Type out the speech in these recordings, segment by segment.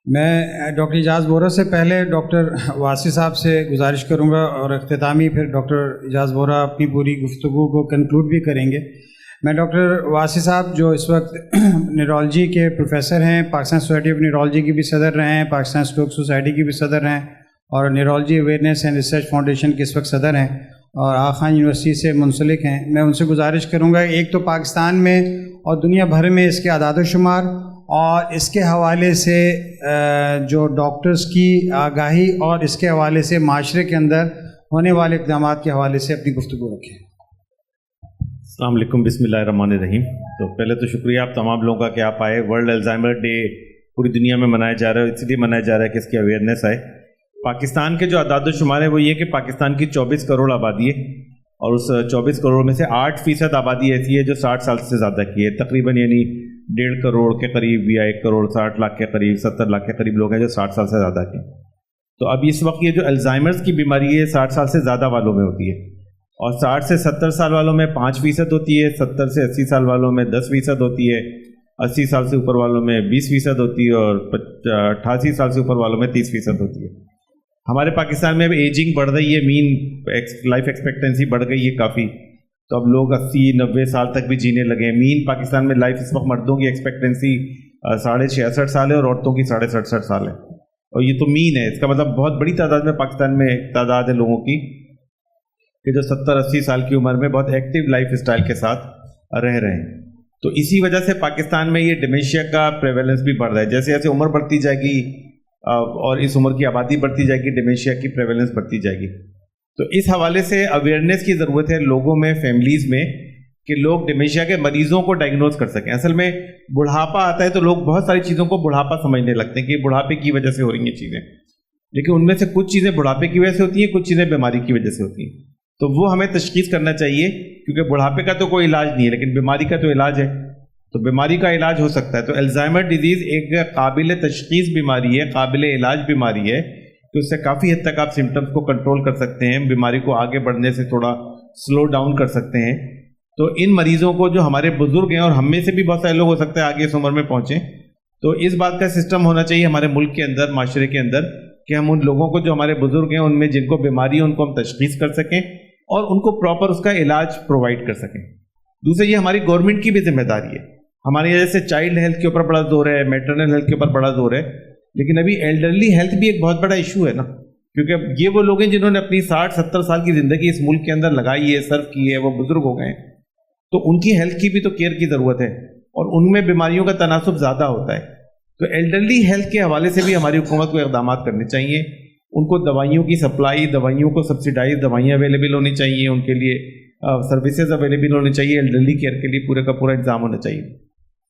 میں ڈاکٹر اعجاز بورا سے پہلے ڈاکٹر واسی صاحب سے گزارش کروں گا اور اختتامی پھر ڈاکٹر اعجاز بورا اپنی پوری گفتگو کو کنکلوڈ بھی کریں گے۔ میں ڈاکٹر واسی صاحب جو اس وقت نیورولوجی کے پروفیسر ہیں، پاکستان سوسائٹی آف نیورولوجی کی بھی صدر رہے ہیں، پاکستان اسٹروک سوسائٹی کی بھی صدر ہیں اور neurology awareness and research foundation کے اس وقت صدر ہیں اور آغا خان یونیورسٹی سے منسلک ہیں۔ میں ان سے گزارش کروں گا ایک تو پاکستان میں اور دنیا بھر میں اس کے اعداد و شمار اور اس کے حوالے سے جو ڈاکٹرز کی آگاہی اور اس کے حوالے سے معاشرے کے اندر ہونے والے اقدامات کے حوالے سے اپنی گفتگو رکھیں۔ السلام علیکم، بسم اللہ الرحمن الرحیم۔ تو پہلے تو شکریہ آپ تمام لوگوں کا کہ آپ آئے۔ ورلڈ الزائمر ڈے پوری دنیا میں منایا جا رہا ہے، اس لیے منایا جا رہا ہے کہ اس کی اویئرنیس آئے۔ پاکستان کے جو اعداد و شمار ہے وہ یہ کہ پاکستان کی 24 کروڑ آبادی ہے اور اس 24 کروڑ میں سے 8% آبادی ایسی ہے جو 60 سال سے زیادہ کی ہے، تقریباً یعنی 1.5 کروڑ کے قریب یا 1 کروڑ 60 لاکھ کے قریب 70 لاکھ کے قریب لوگ ہیں جو 60 سال سے زیادہ کے۔ تو اب اس وقت یہ جو الزائمرز کی بیماری ہے 60 سال سے زیادہ والوں میں ہوتی ہے اور 60 سے 70 سال والوں میں 5% ہوتی ہے، 70 سے 80 سال والوں میں 10% ہوتی ہے، 80 سال سے اوپر والوں میں 20% ہوتی ہے اور 88 سال سے اوپر والوں میں 30% ہوتی ہے۔ ہمارے پاکستان میں اب ایجنگ بڑھ رہی ہے، مین لائف ایکسپیکٹنسی بڑھ گئی ہے کافی، تو اب لوگ 80-90 سال تک بھی جینے لگے ہیں۔ مین پاکستان میں لائف اس وقت مردوں کی ایکسپیکٹنسی 66.5 سال ہے اور عورتوں کی 67.5 سال ہے، اور یہ تو مین ہے۔ اس کا مطلب بہت بڑی تعداد میں پاکستان میں تعداد ہے لوگوں کی کہ جو 70-80 سال کی عمر میں بہت ایکٹیو لائف اسٹائل کے ساتھ رہ رہے ہیں۔ تو اسی وجہ سے پاکستان میں یہ ڈیمینشیا کا پریویلنس بھی بڑھ رہا ہے۔ جیسے جیسے عمر بڑھتی جائے گی اور اس عمر کی آبادی بڑھتی جائے گی، ڈیمینشیا کی پریویلنس بڑھتی جائے گی۔ تو اس حوالے سے اویئرنیس کی ضرورت ہے لوگوں میں، فیملیز میں، کہ لوگ ڈیمینشیا کے مریضوں کو ڈائگنوز کر سکیں۔ اصل میں بڑھاپا آتا ہے تو لوگ بہت ساری چیزوں کو بڑھاپا سمجھنے لگتے ہیں کہ بڑھاپے کی وجہ سے ہو رہی ہیں چیزیں، لیکن ان میں سے کچھ چیزیں بڑھاپے کی وجہ سے ہوتی ہیں، کچھ چیزیں بیماری کی وجہ سے ہوتی ہیں۔ تو وہ ہمیں تشخیص کرنا چاہیے، کیونکہ بڑھاپے کا تو کوئی علاج نہیں ہے لیکن بیماری کا تو علاج ہے، تو بیماری کا علاج ہو سکتا ہے۔ تو الزائمر ڈیزیز ایک قابل تشخیص بیماری ہے، قابل علاج بیماری ہے کہ اس سے کافی حد تک آپ سمٹمز کو کنٹرول کر سکتے ہیں، بیماری کو آگے بڑھنے سے تھوڑا سلو ڈاؤن کر سکتے ہیں۔ تو ان مریضوں کو جو ہمارے بزرگ ہیں اور ہم میں سے بھی بہت سارے لوگ ہو سکتے ہیں آگے اس عمر میں پہنچیں، تو اس بات کا سسٹم ہونا چاہیے ہمارے ملک کے اندر، معاشرے کے اندر، کہ ہم ان لوگوں کو جو ہمارے بزرگ ہیں ان میں جن کو بیماری ہے ان کو ہم تشخیص کر سکیں اور ان کو پراپر اس کا علاج پرووائڈ کر سکیں۔ دوسرے یہ ہماری گورنمنٹ کی بھی ذمہ داری ہے۔ ہمارے جیسے چائلڈ ہیلتھ کے اوپر بڑا زور ہے، میٹرنل ہیلتھ کے اوپر بڑا زور ہے، لیکن ابھی ایلڈرلی ہیلتھ بھی ایک بہت بڑا ایشو ہے نا، کیونکہ یہ وہ لوگ ہیں جنہوں نے اپنی 60-70 سال کی زندگی اس ملک کے اندر لگائی ہے، سرو کی ہے، وہ بزرگ ہو گئے ہیں، تو ان کی ہیلتھ کی بھی تو کیئر کی ضرورت ہے اور ان میں بیماریوں کا تناسب زیادہ ہوتا ہے۔ تو ایلڈرلی ہیلتھ کے حوالے سے بھی ہماری حکومت کو اقدامات کرنے چاہیے، ان کو دوائیوں کی سپلائی، دوائیوں کو سبسیڈائز دوائیاں اویلیبل ہونی چاہیے، ان کے لیے سروسز اویلیبل ہونی چاہیے، ایلڈرلی کیئر کے لیے پورے کا پورا انتظام ہونا چاہیے۔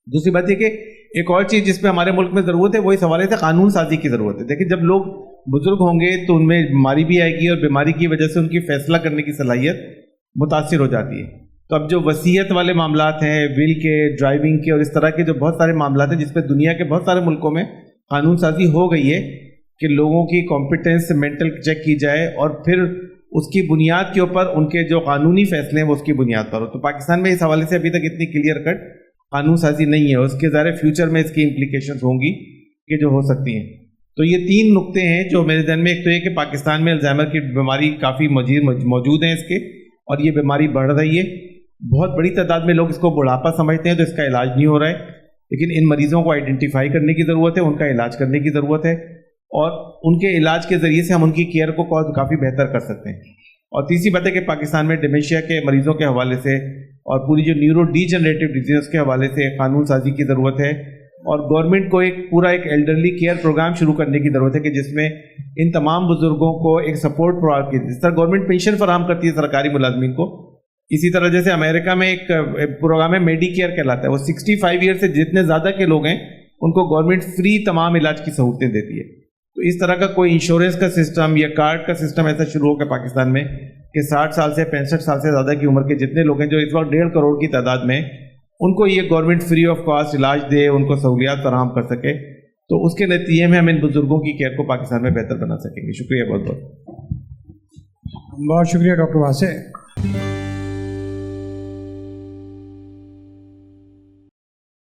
دوسری بات یہ کہ ایک اور چیز جس پہ ہمارے ملک میں ضرورت ہے وہ اس حوالے سے قانون سازی کی ضرورت ہے۔ دیکھیں جب لوگ بزرگ ہوں گے تو ان میں بیماری بھی آئے گی اور بیماری کی وجہ سے ان کی فیصلہ کرنے کی صلاحیت متاثر ہو جاتی ہے۔ تو اب جو وصیت والے معاملات ہیں، ول کے، ڈرائیونگ کے اور اس طرح کے جو بہت سارے معاملات ہیں جس پہ دنیا کے بہت سارے ملکوں میں قانون سازی ہو گئی ہے کہ لوگوں کی کمپیٹنس مینٹل چیک کی جائے اور پھر اس کی بنیاد کے اوپر ان کے جو قانونی فیصلے ہیں وہ اس کی بنیاد پر ہو۔ تو پاکستان میں اس حوالے سے ابھی تک اتنی کلیئر کٹ قانون سازی نہیں ہے، اس کے ظاہر فیوچر میں اس کی امپلیکیشنز ہوں گی کہ جو ہو سکتی ہیں۔ تو یہ 3 نقطے ہیں جو میرے ذہن میں، ایک تو یہ کہ پاکستان میں الزائمر کی بیماری کافی موجود ہیں اس کے، اور یہ بیماری بڑھ رہی ہے، بہت بڑی تعداد میں لوگ اس کو بڑھاپا سمجھتے ہیں تو اس کا علاج نہیں ہو رہا ہے، لیکن ان مریضوں کو آئیڈینٹیفائی کرنے کی ضرورت ہے، ان کا علاج کرنے کی ضرورت ہے اور ان کے علاج کے ذریعے سے ہم ان کی کیئر کو کافی بہتر کر سکتے ہیں۔ اور تیسری بات ہے کہ پاکستان میں ڈیمینشیا کے مریضوں کے حوالے سے اور پوری جو نیورو ڈی جنریٹو ڈیزیز کے حوالے سے قانون سازی کی ضرورت ہے، اور گورنمنٹ کو ایک ایلڈرلی کیئر پروگرام شروع کرنے کی ضرورت ہے کہ جس میں ان تمام بزرگوں کو ایک سپورٹ پرووائڈ کی، جس طرح گورنمنٹ پینشن فراہم کرتی ہے سرکاری ملازمین کو، اسی طرح جیسے امریکہ میں ایک پروگرام ہے میڈی کیئر کہلاتا ہے، وہ 65 ایئر سے جتنے زیادہ کے لوگ ہیں ان کو گورنمنٹ فری تمام علاج کی سہولتیں دیتی ہے۔ تو اس طرح کا کوئی انشورنس کا سسٹم یا کارڈ کا سسٹم ایسا شروع ہو گیا پاکستان میں کہ 60 سال سے 65 سال سے زیادہ کی عمر کے جتنے لوگ ہیں جو اس وقت 1.5 کروڑ کی تعداد میں، ان کو یہ گورنمنٹ فری آف کاسٹ علاج دے، ان کو سہولیات فراہم کر سکے، تو اس کے نتیجے میں ہم ان بزرگوں کی کیئر کو پاکستان میں بہتر بنا سکیں گے۔ شکریہ، بہت بہت شکریہ ڈاکٹر واسع۔